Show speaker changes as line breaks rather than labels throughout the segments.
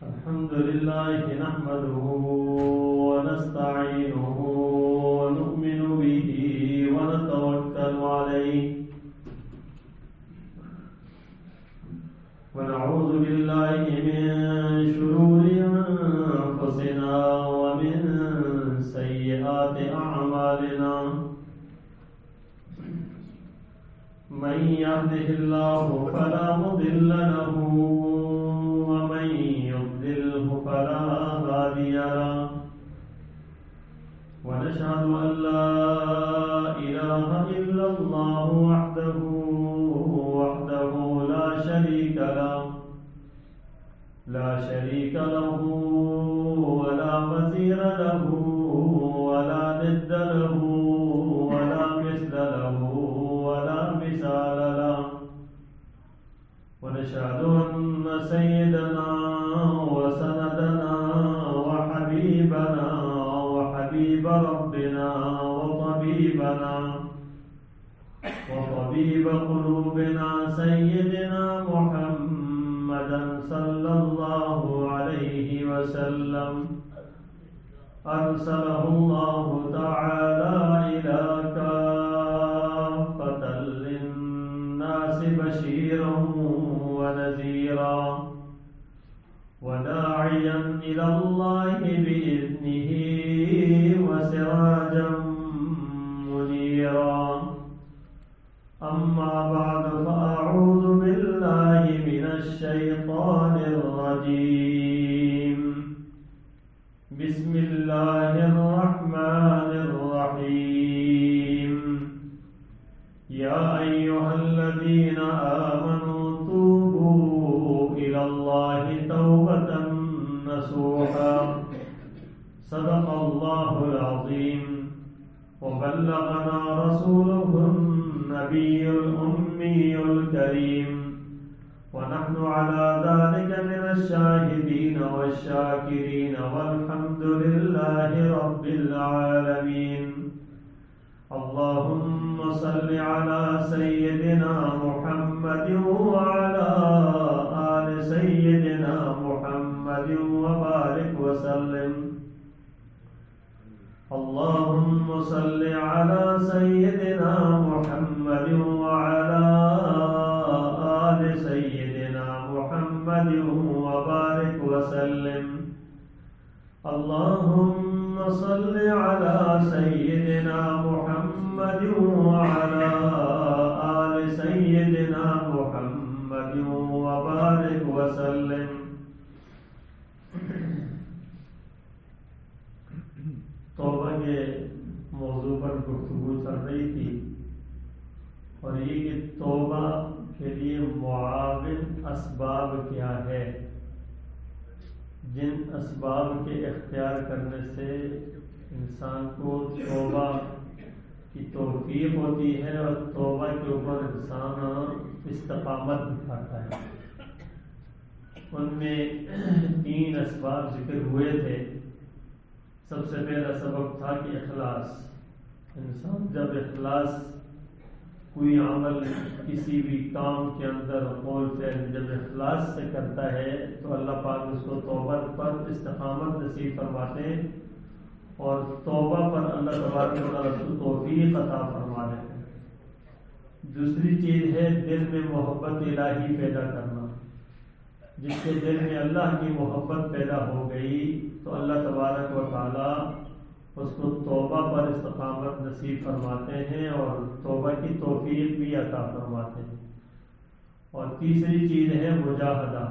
الحمد لله نحمده ونستعينه ونؤمن به ونتوكل عليه ونعوذ بالله من شرور أنفسنا ومن سيئات أعمالنا من يهده الله فلا مضل له ومن يضلله فلا هادي له ونشهد أن لا إله إلا الله وحده لا شريك له ولا مثيل له ولا ند له ولا مثل له ولا مثال له ونشهد أن سيدنا وسندنا وحبيبنا وحبيب ربنا وطبيب قلوبنا سيدنا محمدا صلى الله عليه وسلم أرسله الله تعالى إلى كافة للناس بشيرا ونذيرا وداعيا إلى الله بإذنه وسراجا منيرا أما بعد فأعوذ بالله من الشيطان الرجيم بسم الله الرحمن الرحيم يا أيها الذين آمنوا توبوا إلى الله توبة نصوحا صدق الله العظيم وبلغنا رسوله النبي الأمي الكريم ونحن على ذلك من الشاهدين والشاكرين والحمد لله رب العالمين اللهم صل على سيدنا محمد وعلى آل سيدنا محمد وبارك وسلم اللهم صل على سيدنا محمد وعلى آل سيدنا محمد وبارك وسلم اللهم صل على سيدنا محمد وعلى آل سيدنا محمد وبارك وسلم توبہ کے موضوع پر گفتگو چل رہی تھی اور یہ کہ توبہ کے لیے معاون اسباب کیا ہے، جن اسباب کے اختیار کرنے سے انسان کو توبہ کی توفیق ہوتی ہے اور توبہ کے اوپر انسان استقامت دکھاتا ہے۔ ان میں 3 اسباب ذکر ہوئے تھے۔ سب سے پہلا سبب تھا کہ اخلاص۔ انسان جب اخلاص کوئی عمل کسی بھی کام کے اندر قول فعل جب اخلاص سے کرتا ہے تو اللہ پاک اس کو توبہ پر استقامت نصیب فرماتے ہیں اور توبہ پر اللہ تبارک و تعالیٰ کو توفیق عطا فرما دیتے ہیں۔ دوسری چیز ہے دل میں محبت الہی پیدا کرنا۔ جس کے دل میں اللہ کی محبت پیدا ہو گئی تو اللہ تبارک و تعالیٰ اس کو توبہ پر استقامت نصیب فرماتے ہیں اور توبہ کی توفیق بھی عطا فرماتے ہیں۔ اور تیسری چیز ہے مجاہدہ،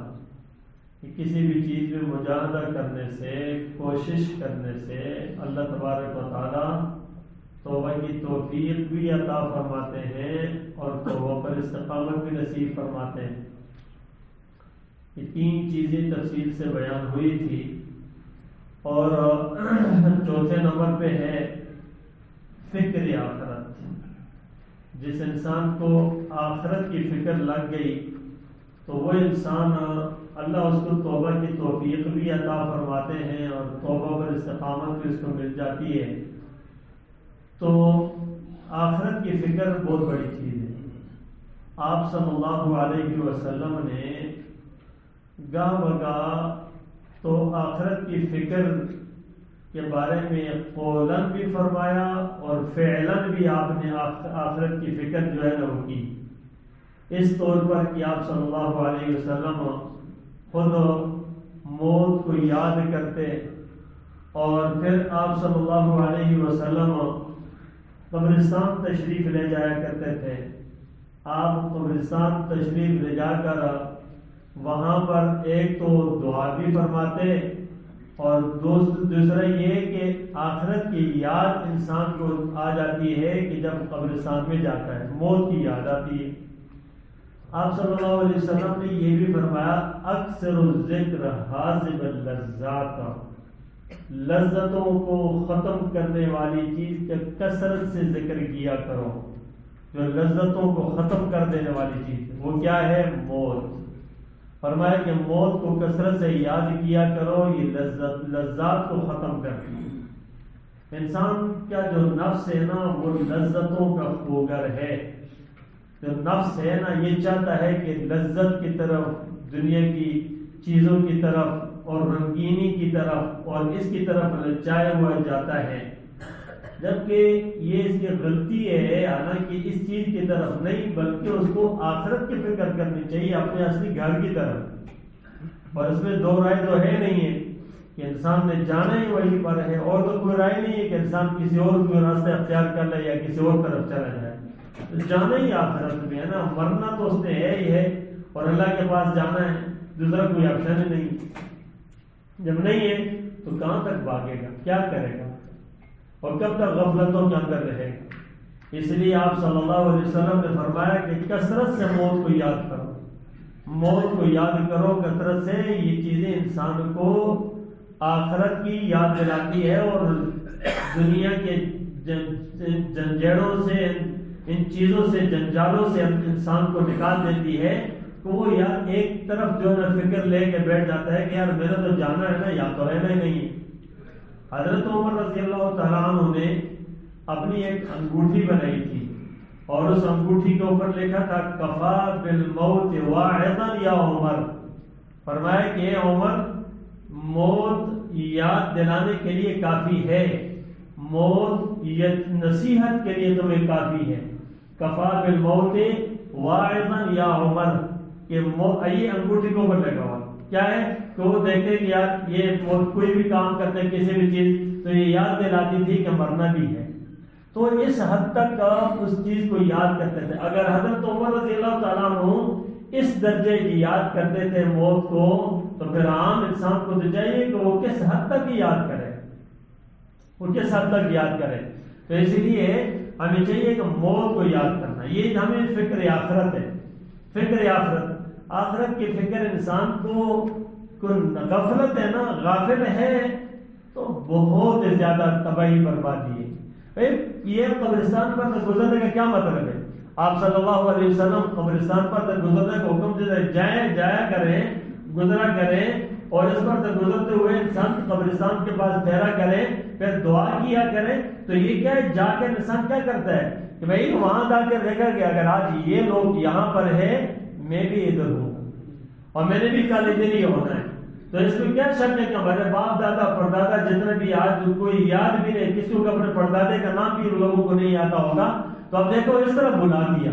کہ کسی بھی چیز میں مجاہدہ کرنے سے، کوشش کرنے سے اللہ تبارک و تعالیٰ توبہ کی توفیق بھی عطا فرماتے ہیں اور توبہ پر استقامت بھی نصیب فرماتے ہیں۔ یہ 3 چیزیں تفصیل سے بیان ہوئی تھی۔ اور چوتھے نمبر پہ ہے فکر آخرت۔ جس انسان کو آخرت کی فکر لگ گئی تو وہ انسان اللہ اس کو توبہ کی توفیق بھی عطا فرماتے ہیں اور توبہ پر استقامت بھی اس کو مل جاتی ہے۔ تو آخرت کی فکر بہت بڑی چیز ہے۔ آپ صلی اللہ علیہ وسلم نے گاہ بگاہ تو آخرت کی فکر کے بارے میں قولاً بھی فرمایا اور فعلاً بھی آپ نے آخرت کی فکر جو ہے نا وہ کی، اس طور پر کہ آپ صلی اللہ علیہ وسلم خود موت کو یاد کرتے اور پھر آپ صلی اللہ علیہ وسلم قبرستان تشریف لے جایا کرتے تھے۔ آپ قبرستان تشریف لے جا کر وہاں پر ایک تو دعا بھی فرماتے اور دوسرا یہ کہ آخرت کی یاد انسان کو آ جاتی ہے کہ جب قبرستان میں جاتا ہے موت کی یاد آتی ہے۔ آپ صلی اللہ علیہ وسلم نے یہ بھی فرمایا اکثر الذکر حاضب اللذات، لذتوں کو ختم کرنے والی چیز کا کثرت سے ذکر کیا کرو۔ جو لذتوں کو ختم کر دینے والی چیز وہ کیا ہے؟ موت۔ فرمایا کہ موت کو کثرت سے یاد کیا کرو، یہ لذات کو ختم کرتی ہے۔ انسان کا جو نفس ہے نا وہ لذتوں کا خوگر ہے۔ جو نفس ہے نا یہ چاہتا ہے کہ لذت کی طرف، دنیا کی چیزوں کی طرف اور رنگینی کی طرف اور اس کی طرف للچایا ہوا جاتا ہے، جبکہ یہ اس کی غلطی ہے۔ حالانکہ اس چیز کی طرف نہیں بلکہ اس کو آخرت کی فکر کرنی چاہیے، اپنے اصلی گھر کی طرف۔ اور اس میں دو رائے تو ہے نہیں ہے کہ انسان نے جانا ہی وہیں پر ہے، اور تو کوئی رائے نہیں ہے کہ انسان کسی اور کوئی راستہ اختیار کر لے یا کسی اور طرف چلا جائے۔ جانا ہی آخرت میں ہے نا، مرنا تو اس نے ہے ہی ہے اور اللہ کے پاس جانا ہے، دوسرا کوئی آپشن ہی نہیں۔ جب نہیں ہے تو کہاں تک بھاگے گا، کیا کرے گا اور کب تک غفلتوں کے اندر رہے گا؟ اس لیے آپ صلی اللہ علیہ وسلم نے فرمایا کہ کثرت سے موت کو یاد کرو، موت کو یاد کرو کثرت سے۔ یہ چیزیں انسان کو آخرت کی یاد دلاتی ہے اور دنیا کے جنجیڑوں سے، ان چیزوں سے، جنجالوں سے انسان کو نکال دیتی ہے کہ وہ یار ایک طرف جو ہے فکر لے کے بیٹھ جاتا ہے کہ یار میرا تو جانا ہے نا، یا تو رہنا ہی نہیں ہے۔ حضرت عمر رضی اللہ تعالیٰ عنہ نے اپنی ایک انگوٹھی بنائی تھی اور اس انگوٹھی کے اوپر لکھا تھا کفا بالموت واعظا یا عمر۔ فرمایا کہ اے عمر، موت یاد دلانے کے لیے کافی ہے، موت نصیحت کے لیے تمہیں کافی ہے۔ کفا بالموت واعظا یا عمر، کہ یہ انگوٹھی کو اوپر لگا ہوا کیا ہے کہ وہ دیکھتے کہ یار یہ کوئی بھی کام کرتے کسی بھی چیز تو یہ یاد دلاتی تھی کہ مرنا بھی ہے۔ تو اس حد تک اس چیز کو یاد کرتے تھے۔ اگر حضرت عمر رضی اللہ تعالیٰ عنہ اس درجے کی یاد کرتے تھے موت کو، تو پھر عام انسان کو تو چاہیے کہ وہ کس حد تک یاد کرے، وہ کس حد تک یاد کرے۔ تو اس لیے ہمیں چاہیے کہ موت کو یاد کرنا، یہ ہمیں فکر آخرت ہے۔ فکر آخرت، آخرت کی فکر انسان کو غفلت ہے نا، غافل ہے تو بہت زیادہ تباہی بربادی ہے۔ یہ قبرستان پر گزرنے کا کیا مطلب ہے؟ آپ صلی اللہ علیہ وسلم قبرستان پر گزرنے کا حکم دیتے، جایا کریں، گزرا کریں، اور اس پر سے گزرتے ہوئے انسان قبرستان کے پاس ٹھہرا کریں، پھر دعا کیا کریں۔ تو یہ کیا ہے، جا کے انسان کیا کرتا ہے کہ بھائی وہاں جا کے دیکھا کہ اگر آج یہ لوگ یہاں پر ہے، میں بھی ادھر ہوں اور میں نے بھی کل ادھر ہی ہونا ہے۔ تو اس میں کیا شک ہے کہ ہمارے باپ دادا پردادا جتنے بھی آج کوئی یاد بھی نہیں، کسی کو اپنے پردادے کا نام بھی لوگوں کو نہیں آتا ہوگا، تو اب دیکھو اس طرح بلا دیا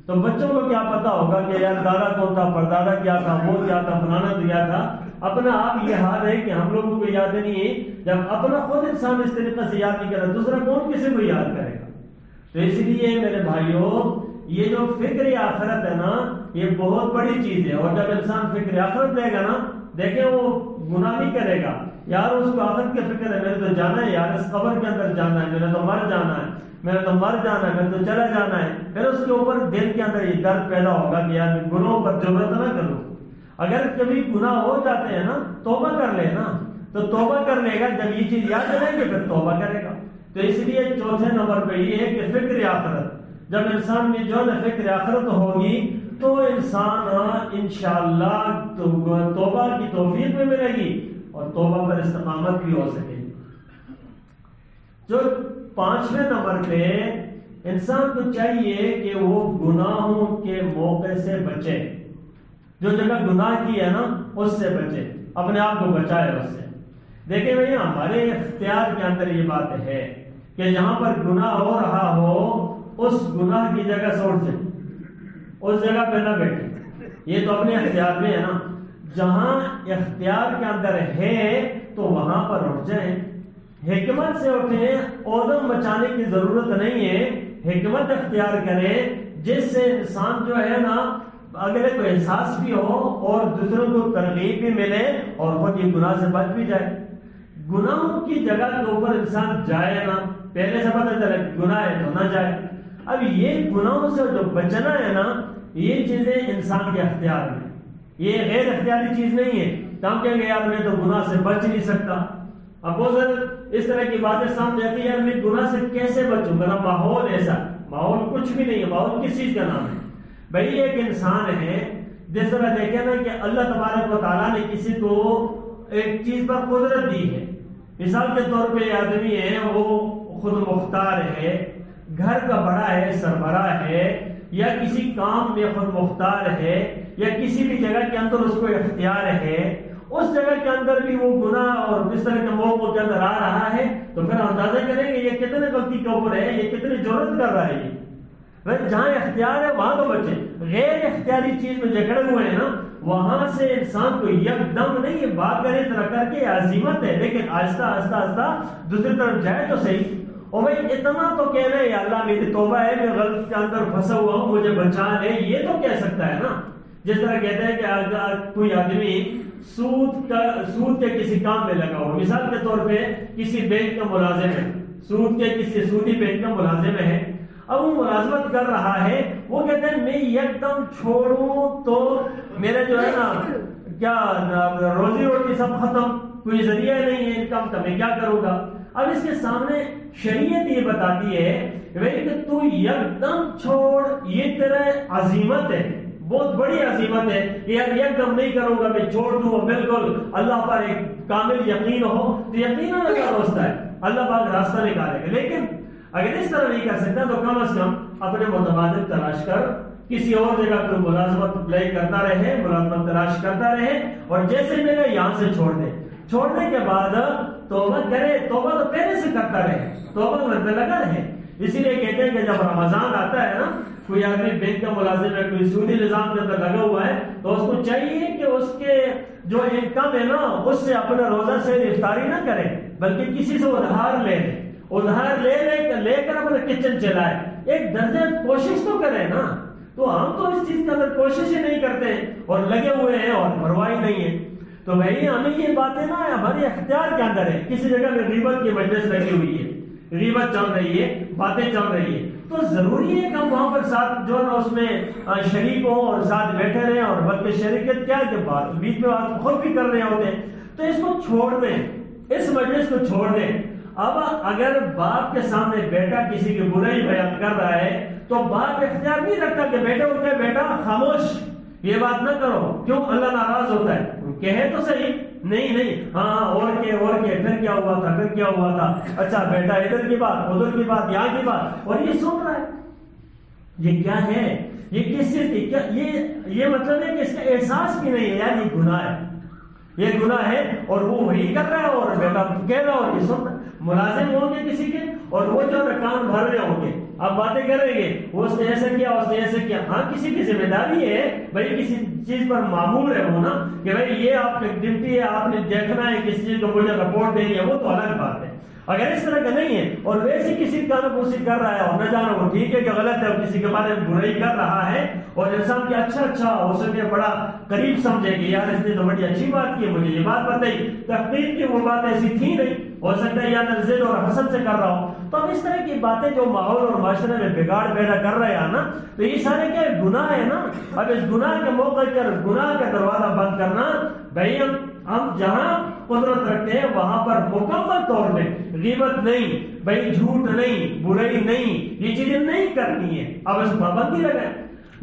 تو بچوں کو کیا پتا ہوگا کہ یار دادا کون تھا، پردادا کیا تھا، وہ کیا تھا، فلانا کیا تھا۔ اپنا آپ یہ حال ہے کہ ہم لوگوں کو یاد نہیں ہے۔ جب اپنا خود انسان اس طریقے سے یاد نہیں کرے، دوسرا کون کسی کو یاد کرے گا؟ تو اس لیے میرے بھائیوں، یہ جو فکر آخرت ہے نا، یہ بہت بڑی چیز ہے۔ اور جب انسان فکر آخرت لے گا نا، دیکھیں وہ گناہ نہیں کرے گا، یار اس کو آخرت کی فکر ہے، میرے تو جانا ہے یار، اس قبر کے اندر جانا ہے، میرے تو مر جانا ہے، میرے تو مر جانا ہے، میرے تو چلا جانا ہے۔ پھر اس کے اوپر دل کے اندر یہ درد پیدا ہوگا کہ یار گناہوں پر جرات نہ کروں۔ اگر کبھی گناہ ہو جاتے ہیں نا، توبہ کر لے نا، تو توبہ کر لے گا، جب یہ چیز یاد کریں گے پھر توبہ کرے گا۔ تو اس لیے چوتھے نمبر پہ یہ ہے کہ فکر آخرت، جب انسان میں جو ہے فکر آخرت ہوگی تو انسان انشاءاللہ توبہ کی توفیق میں ملے گی اور توبہ پر استقامت بھی ہو سکے گی۔ جو پانچویں نمبر پہ انسان کو چاہیے کہ وہ گناہوں کے موقع سے بچے۔ جو جگہ گناہ کی ہے نا اس سے بچے، اپنے آپ کو بچائے اس سے۔ دیکھیں بھائی ہمارے اختیار کے اندر یہ بات ہے کہ جہاں پر گناہ ہو رہا ہو اس گناہ کی جگہ سے اٹھ جائیں، اس جگہ پہ نہ بیٹھے، یہ تو اپنے اختیار میں ہے نا۔ جہاں اختیار کے اندر ہے تو وہاں پر اٹھ جائیں، حکمت سے اٹھیں، اودم بچانے کی ضرورت نہیں ہے، حکمت اختیار کریں جس سے انسان جو ہے نا اگلے کو احساس بھی ہو اور دوسروں کو ترغیب بھی ملے اور خود یہ گناہ سے بچ بھی جائے۔ گناہوں کی جگہ کے اوپر انسان جائے نا، پہلے سے پتہ چلے گناہ ہے تو نہ جائے۔ اب یہ گناہوں سے جو بچنا ہے نا، یہ چیزیں انسان کے اختیار میں، یہ غیر اختیاری چیز نہیں ہے۔ ہم کہیں گے یار میں تو گناہ سے بچ نہیں سکتا، اپوزر اس طرح کی باتیں سامنے آتی ہے، یار میں گناہ سے کیسے بچوں، میرا ماحول ایسا، ماحول کچھ بھی نہیں ہے، ماحول کس چیز کا نام ہے؟ بھائی ایک انسان ہے، جس طرح دیکھیں نا کہ اللہ تبارک و تعالیٰ نے کسی کو ایک چیز پر قدرت دی ہے، مثال کے طور پہ آدمی ہے وہ خود مختار ہے، گھر کا بڑا ہے، سربراہ ہے، یا کسی کام میں خود مختار ہے، یا کسی بھی جگہ کے اندر اس کو اختیار ہے، اس جگہ کے اندر بھی وہ گناہ اور اس طرح کے موقعوں کے اندر آ رہا ہے، تو پھر اندازہ کریں گے یہ کتنے غلطی کے اوپر ہے، یہ کتنی جرات کر رہا ہے۔ یہ جہاں اختیار ہے وہاں تو بچے، غیر اختیاری چیز میں جکڑے ہوئے ہیں نا، وہاں سے انسان کو یک دم نہیں یہ بات کرے طرح کر کے عزیمت ہے، لیکن آہستہ آہستہ آہستہ دوسری طرف جائے تو صحیح۔ اور بھائی اتنا تو کہنا ہے یا اللہ میری توبہ ہے، میں غلط کے اندر پھنسا ہوا ہوں، مجھے بچا لے، یہ تو کہہ سکتا ہے نا۔ جس طرح کہتے ہیں کہ اگر کوئی آدمی سود کے کسی کام میں لگا ہو، مثال کے طور پہ کسی بینک کا ملازم ہے، سود کے کسی سودی بینک کا ملازم ہے، اب وہ ملازمت کر رہا ہے، وہ کہتے ہیں میں یک دم چھوڑوں تو میرے جو ہے نا کیا روزی روٹی سب ختم، کوئی ذریعہ نہیں ہے انکم کا، میں کیا کروں گا؟ اب اس کے سامنے شریعت یہ بتاتی ہے کہ تو یک دم چھوڑ، یہ تیرا عزیمت ہے، بہت بڑی عزیمت ہے کہ یار یک دم نہیں کروں گا، میں چھوڑ دوں، بالکل اللہ پر ایک کامل یقین ہو تو یقین راستہ ہے، اللہ پاک راستہ نکالے گا۔ لیکن اگر اس طرح نہیں کر سکتا تو کم از کم اپنے متبادل تلاش کر کسی اور جگہ پر ملازمت اپلائی کرتا رہے، ملازمت تلاش کرتا رہے، اور جیسے ملے یہاں سے چھوڑ دے، چھوڑنے کے بعد توبہ کرے، توبہ تو پہلے سے کرتا رہے، توبہ میں لگا رہے۔ اسی لیے کہتے ہیں کہ جب رمضان آتا ہے نا، کوئی آدمی بینک کا ملازم ہے، کوئی سودی نظام کے اندر لگا ہوا ہے، تو اس کو چاہیے کہ اس کے جو انکم ہے نا اس سے اپنا روزہ سے افطاری نہ کرے، بلکہ کسی سے ادھار لے لے، ادھار لے کر اپنا کچن چلائے، ایک درجہ کوشش تو کرے نا۔ تو ہم تو اس چیز کے اندر کوشش ہی نہیں کرتے اور لگے ہوئے ہیں اور پرواہ نہیں ہے۔ تو بھائی ہمیں یہ باتیں نا ہمارے اختیار کے اندر ہے، کسی جگہ میں غیبت کی مجلس لگی ہوئی ہے، غیبت چل رہی ہے، باتیں چل رہی ہے، تو ضروری ہے کہ ہم وہاں پر ساتھ جو ہے اس میں شریک ہوں اور ساتھ بیٹھے رہیں، اور بلکہ شریکت کیا کہ بات بیچ میں بات خود بھی کر رہے ہوتے ہیں، تو اس کو چھوڑ دیں، اس مجلس کو چھوڑ دیں۔ اب اگر باپ کے سامنے بیٹا کسی کی برائی بیان کر رہا ہے تو باپ اختیار نہیں رکھتا کہ بیٹا اٹھ کے بیٹا خاموش، یہ بات نہ کرو، کیوں اللہ ناراض ہوتا ہے، کہے تو صحیح، نہیں ہاں اور کے پھر کیا ہوا تھا، اچھا بیٹا ادھر کی بات، ادھر کی بات، یہاں کی بات، اور یہ سن رہا ہے۔ یہ کیا ہے؟ یہ کس چیز کی؟ یہ مطلب ہے کہ اس کا احساس بھی نہیں ہے یار یہ گناہ ہے، یہ گناہ ہے، اور وہ وہی کر رہا ہے اور بیٹا کہہ رہا اور یہ سن رہا ہے۔ ملازم ہوں گے کسی کے اور وہ جو کام بھر رہے ہوں گے، آپ باتیں کریں گے، وہ اس نے ایسا کیا، اس نے ایسے کیا، ہاں کسی کی ذمہ داری ہے بھائی، کسی چیز پر معمول ہے وہ نا کہ بھائی یہ آپ کی ڈیوٹی ہے، آپ نے دیکھنا ہے، کسی چیز کو مجھے رپورٹ دینی ہے، وہ تو الگ بات ہے۔ اگر اس طرح کا نہیں ہے اور ویسے کسی کام کوشش کر رہا ہے اور نہ جانا وہ ٹھیک ہے کہ غلط ہے، اور کسی کے بارے میں برائی کر رہا ہے اور انسان کی اچھا اسے کے بڑا قریب سمجھے کہ یار اس نے تو بڑی اچھی بات کی، مجھے یہ بات بتائی، تحقیق کی وہ بات ایسی تھی نہیں، ہو سکتا ہے یا نزل اور حسن سے کر رہا ہوں۔ تو اب اس طرح کی باتیں جو ماحول اور معاشرے میں بگاڑ پیدا کر رہے ہیں نا، تو یہ سارے کیا گناہ ہے نا۔ اب اس گناہ کے موقع پر گناہ کا دروازہ بند کرنا، بھائی ہم جہاں قدرت رکھتے ہیں وہاں پر مکمل طور پہ غیبت نہیں، بھائی جھوٹ نہیں، برائی نہیں، یہ چیزیں نہیں کرنی ہے۔ اب اس پابندی لگائیں۔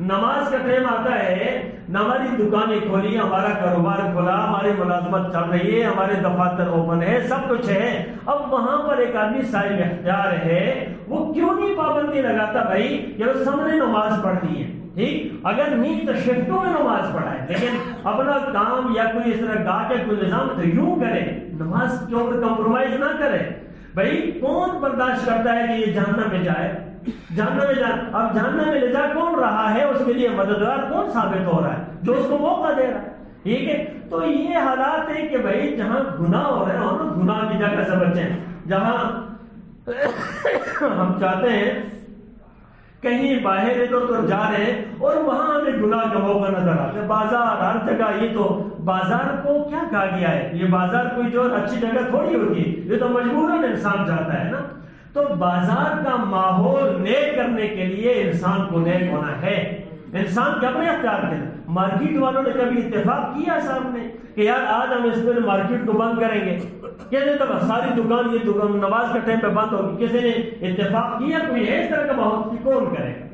نماز کا ٹائم آتا ہے، ہماری دکانیں کھولی، ہمارا کاروبار کھولا، ہماری ملازمت چل رہی ہے، ہمارے دفاتر اوپن ہے، سب کچھ ہے، اب وہاں پر ایک آدمی صاحب اختیار ہے، وہ کیوں نہیں پابندی لگاتا بھائی کہ وہ سامنے نماز پڑھنی ہے، ٹھیک، اگر نہیں تو شفٹوں میں نماز پڑھائے، لیکن اپنا کام یا کوئی اس طرح گا کے کوئی نظام تو یوں کرے، نماز کے اوپر کمپرومائز نہ کرے۔ بھائی کون برداشت کرتا ہے کہ یہ جہنم میں جائے؟ جہنم میں جائے، اب جہنم میں لے جا کون رہا ہے؟ اس کے لیے مددگار کون ثابت ہو رہا ہے؟ جو اس کو موقع دے رہا ہے، ٹھیک ہے۔ تو یہ حالات ہے کہ بھائی جہاں گناہ ہو رہے ہیں ہم گناہ کی جگہ سے بچیں، جہاں ہم چاہتے ہیں کہیں باہر ادھر ادھر جا رہے ہیں اور وہاں ہمیں گناہ کا موقع نظر آتا ہے، بازار ہر جگہ، یہ تو بازار کو کیا کہا گیا ہے؟ یہ بازار کوئی جو اچھی جگہ تھوڑی ہوتی ہے، یہ تو مجبوراً انسان جاتا ہے نا۔ تو بازار کا ماحول نیک کرنے کے لیے انسان کو نیک ہونا ہے، انسان کے اپنے اختیار کے۔ مارکیٹ والوں نے کبھی اتفاق کیا سامنے کہ یار آج ہم اس میں مارکیٹ کو بند کریں گے؟ کہتے تب ساری دکان، یہ دکان نماز کے ٹائم پہ بند ہوگی، کسی نے اتفاق کیا؟ کوئی ہے اس طرح کا ماحول کی کون کرے گا؟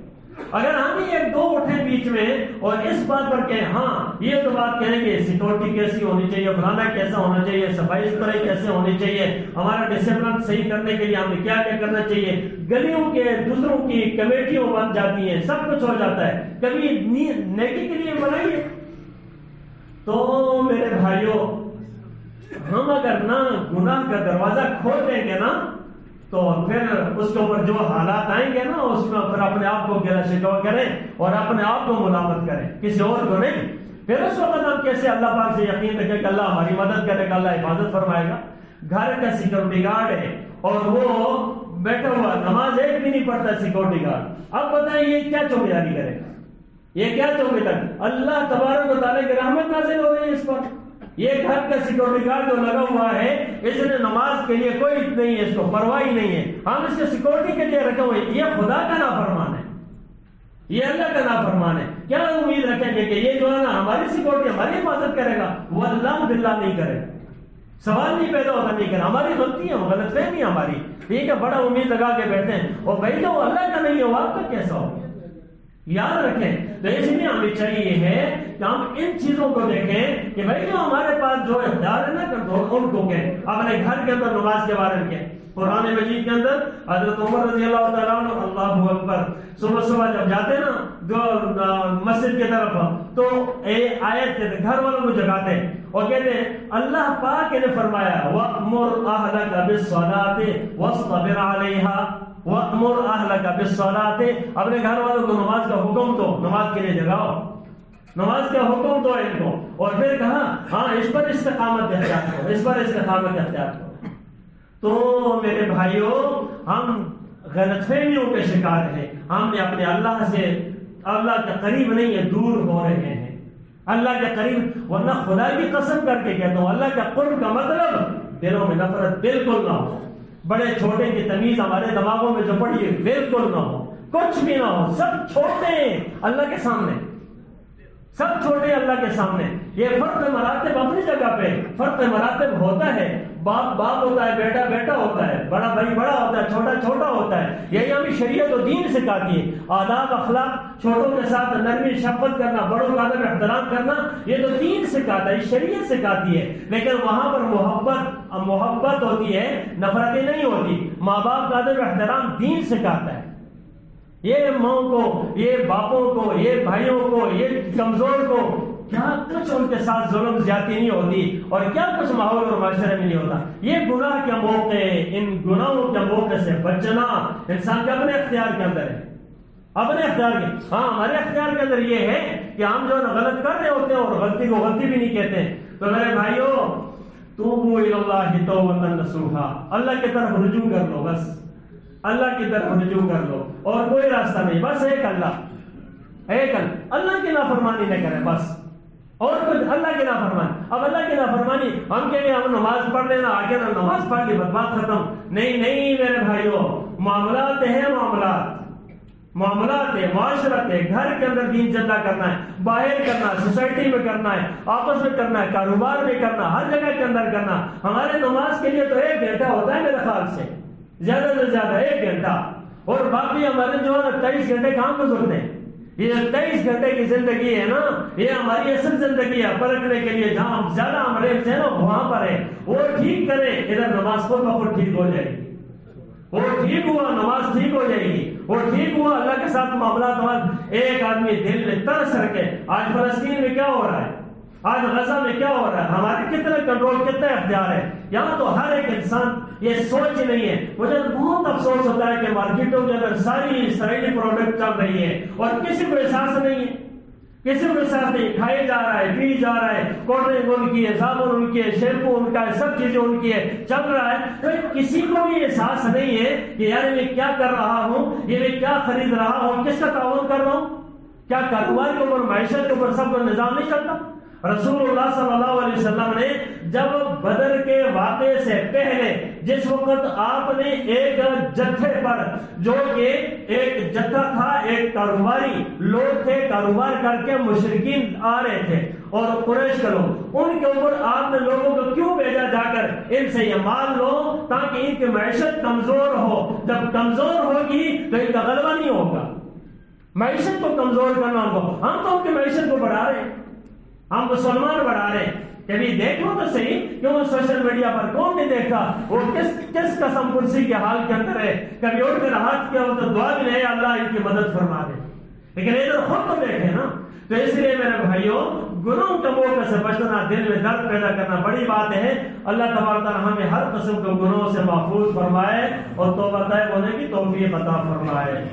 اگر ہم ہی ایک دو اٹھے بیچ میں اور اس بات پر کہیں ہاں یہ تو بات کہیں گے سیکورٹی کیسی ہونی چاہیے، فلانا کیسا ہونا چاہیے، صفائی ستھرائی کیسے ہونی چاہیے، ہمارا ڈسپلن صحیح کرنے کے لیے ہمیں کیا کیا کرنا چاہیے، گلیوں کے دوسروں کی کمیٹیوں بن جاتی ہیں، سب کچھ ہو جاتا ہے، کبھی نیکی کے لیے بنائیے۔ تو میرے بھائیوں، ہم اگر نہ گناہ کا دروازہ کھول دیں گے نا تو پھر اس کے اوپر جو حالات آئیں گے نا اس میں پھر اپنے آپ کو گلا شکوا کریں اور اپنے آپ کو ملامت کریں، کسی اور کو نہیں۔ پھر اس وقت ہم کیسے اللہ پاک سے یقین رکھیں کہ اللہ ہماری مدد کرے گا، اللہ حفاظت فرمائے گا۔ گھر کا سیکورٹی گارڈ ہے اور وہ بیٹھا ہوا نماز ایک بھی نہیں پڑھتا سیکورٹی گارڈ، اب بتائیں یہ کیا چوکیداری کرے گا؟ یہ کیا چوکیداری؟ اللہ تبارک و تعالیٰ کی رحمت نازل ہو رہی ہے اس پر۔ یہ گھر کا سیکورٹی گارڈ جو لگا ہوا ہے اس نے نماز کے لیے کوئی نہیں ہے، اس کو پرواہ نہیں ہے، ہم اس کے سیکورٹی کے لیے رکھے ہوئے، یہ خدا کا نافرمان ہے، یہ اللہ کا نافرمان ہے۔ کیا امید رکھیں گے کہ یہ جو ہے نا ہماری سیکورٹی، ہماری حفاظت کرے گا؟ وہ اللہ باللہ نہیں کرے گا، سوال نہیں پیدا ہوتا نہیں کرا، ہماری غلطی ہے، غلط فہمی ہماری، ٹھیک ہے، بڑا امید لگا کے بیٹھے ہیں، اور بھائی جو اللہ کا نہیں ہو آپ کا کیسا ہو؟ یاد رکھیں۔ تو اس لیے ہمیں چاہیے ہے کہ ہم ان چیزوں کو دیکھیں کہ بھائی جو ہمارے پاس جو اختیار ہے نا ان کو کہیں، اپنے گھر کے اندر نماز کے بارے میں کہیں۔ قرآن مجید کے اندر حضرت عمر رضی اللہ تعالیٰ عنہ، اللہ اکبر، صبح صبح جب جاتے نا جو مسجد کی طرف تو آیت گھر والوں کو جگاتے اور کہتے ہیں اللہ پاک نے فرمایا وَأْمُرْ أَهْلَكَ بِالصَّلَاةِ وَاصْطَبِرْ عَلَيْهَا وَأْمُرْ أَهْلَكَ بِالصَّلَاةِ، اپنے گھر والوں کو نماز کا حکم دو، نماز کے لیے جگاؤ، نماز کا حکم دو ان کو، اور پھر کہا ہاں اس پر استقامت اختیار کرو، اس پر استقامت اختیار کرو۔ تو میرے بھائیوں، ہم غلط فہمیوں کے شکار ہیں، ہم نے اپنے اللہ سے، اللہ کے قریب نہیں ہے، دور ہو رہے ہیں اللہ کے قریب۔ ورنہ خدا کی قسم کر کے کہتا ہوں اللہ کا قرب کا مطلب دلوں میں نفرت بالکل نہ ہو، بڑے چھوٹے کی تمیز ہمارے دماغوں میں جو پڑی ہے بالکل نہ ہو، کچھ بھی نہ ہو، سب چھوٹے ہیں اللہ کے سامنے، سب چھوٹے اللہ کے سامنے۔ یہ فرق مراتب اپنی جگہ پہ فرق مراتب ہوتا ہے، باپ باپ ہوتا ہے، بیٹا بیٹا ہوتا ہے، بڑا بھائی بڑا ہوتا ہے، چھوٹا چھوٹا ہوتا ہے۔ یہی ہمیں شریعت و دین سکھاتی ہے، آداب اخلاق، چھوٹوں کے ساتھ نرمی شفقت کرنا، بڑوں کا ادب احترام کرنا، یہ تو دین سکھاتا ہے، شریعت سکھاتی ہے۔ لیکن وہاں پر محبت ہوتی ہے، نفرتیں نہیں ہوتی۔ ماں باپ کا ادب احترام دین سکھاتا ہے۔ یہ ماں کو، یہ باپوں کو، یہ بھائیوں کو، یہ کمزور کو کیا کچھ ان کے ساتھ ظلم زیادتی نہیں ہوتی اور کیا کچھ ماحول اور معاشرے میں نہیں ہوتا۔ یہ گناہ کے موقع، ان گناہوں کے موقع سے بچنا انسان کے اپنے اختیار کے اندر ہے، اپنے اختیار کے۔ ہاں ہمارے اختیار کے اندر یہ ہے کہ ہم جو غلط کر رہے ہوتے ہیں اور غلطی کو غلطی بھی نہیں کہتے ہیں۔ تو میرے بھائیوں، توبوا الی اللہ توبۃ نصوحا، اللہ کی طرف رجوع کر لو، بس اللہ کی طرف رجوع کر لو، اور کوئی راستہ نہیں، بس ایک اللہ، ایک اللہ کی نافرمانی نہ کریں بس، اور کچھ اللہ کی نافرمانی۔ اب اللہ کی نافرمانی ہم کہیں گے ہم نماز پڑھ لینا، آگے نہ نماز پڑھ لی بس بات ختم، نہیں نہیں میرے بھائیوں، معاملات ہیں، معاملات ہے، معاشرت ہے، گھر کے اندر دین زندہ کرنا ہے، باہر کرنا ہے، سوسائٹی میں کرنا ہے، آپس میں کرنا ہے، کاروبار میں کرنا، ہر جگہ کے اندر کرنا۔ ہمارے نماز کے لیے تو 1 گھنٹہ ہوتا ہے میرے خیال سے، زیادہ سے زیادہ 1 گھنٹہ، اور باقی ہمارے جو ہے 23 گھنٹے کام گزرتے ہیں۔ یہ 23 گھنٹے کی زندگی ہے نا، یہ ہماری اصل زندگی ہے، پلٹنے کے لیے جہاں زیادہ ہم ریپ ہیں نا وہاں پر ہے، وہ ٹھیک کریں، ادھر نماز خود بخود ٹھیک ہو جائے گی، وہ ٹھیک ہوا نماز ٹھیک ہو جائے گی، وہ ٹھیک ہوا اللہ کے ساتھ معاملات ہوا، ایک آدمی دل میں ترس رکھے. آج فلسطین میں کیا ہو رہا ہے، آج غزہ میں کیا ہو رہا ہے، ہمارے کتنے کنٹرول، کتنے اختیار ہے. یہاں تو ہر ایک انسان یہ سوچ نہیں ہے. مجھے بہت افسوس ہوتا ہے کہ مارکیٹوں کے اندر ساری اسرائیلی پروڈکٹ چل رہی ہے اور کسی کو احساس نہیں ہے، کسی کو احساس نہیں. کھائے جا رہا ہے، پی جا رہا ہے، کولڈ ڈرنک ان کی ہے، صابن ان کی ہے، شیمپو ان کا ہے، سب چیزیں ان کی ہے، چل رہا ہے. تو کسی کو بھی احساس نہیں ہے کہ یار میں کیا کر رہا ہوں، یہ میں کیا خرید رہا ہوں، کس کا تعاون کر رہا ہوں. کیا کاروبار کے اوپر، معیشت کے اوپر سب کا نظام نہیں چلتا؟ رسول اللہ صلی اللہ علیہ وسلم نے جب بدر کے واقعے سے پہلے جس وقت آپ نے ایک جتھے پر، جو کہ ایک جتھا تھا، ایک کاروباری لوگ تھے، کاروبار کر کے مشرکین آ رہے تھے اور قریش کے لوگ، ان کے اوپر آپ نے لوگوں کو کیوں بھیجا جا کر ان سے یہ مال لو تاکہ ان کی معیشت کمزور ہو. جب کمزور ہوگی تو ان کا غلبہ نہیں ہوگا. معیشت کو کمزور کرنا ان کو، ہم تو ان کی معیشت کو بڑھا رہے ہیں، ہم مسلمان بڑھا رہے ہیں. کبھی دیکھو تو صحیح، کیوں سوشل میڈیا پر کون نہیں دیکھتا وہ کس قسم کرسی کے حال کے اندر ہے. کبھی اٹھ کر ہاتھ کیا ہو تو دعا بھی نہیں اللہ ان کی مدد فرما دے، لیکن ادھر خود تو دیکھے نا. تو اس لیے میرے بھائیوں، گناہوں کے موقع سے بچنا، دل میں درد پیدا کرنا بڑی بات ہے. اللہ تبارک تعالیٰ ہمیں ہر قسم کے گناہوں سے محفوظ فرمائے اور توبہ طیب ہونے کی توفیق عطا فرمائے.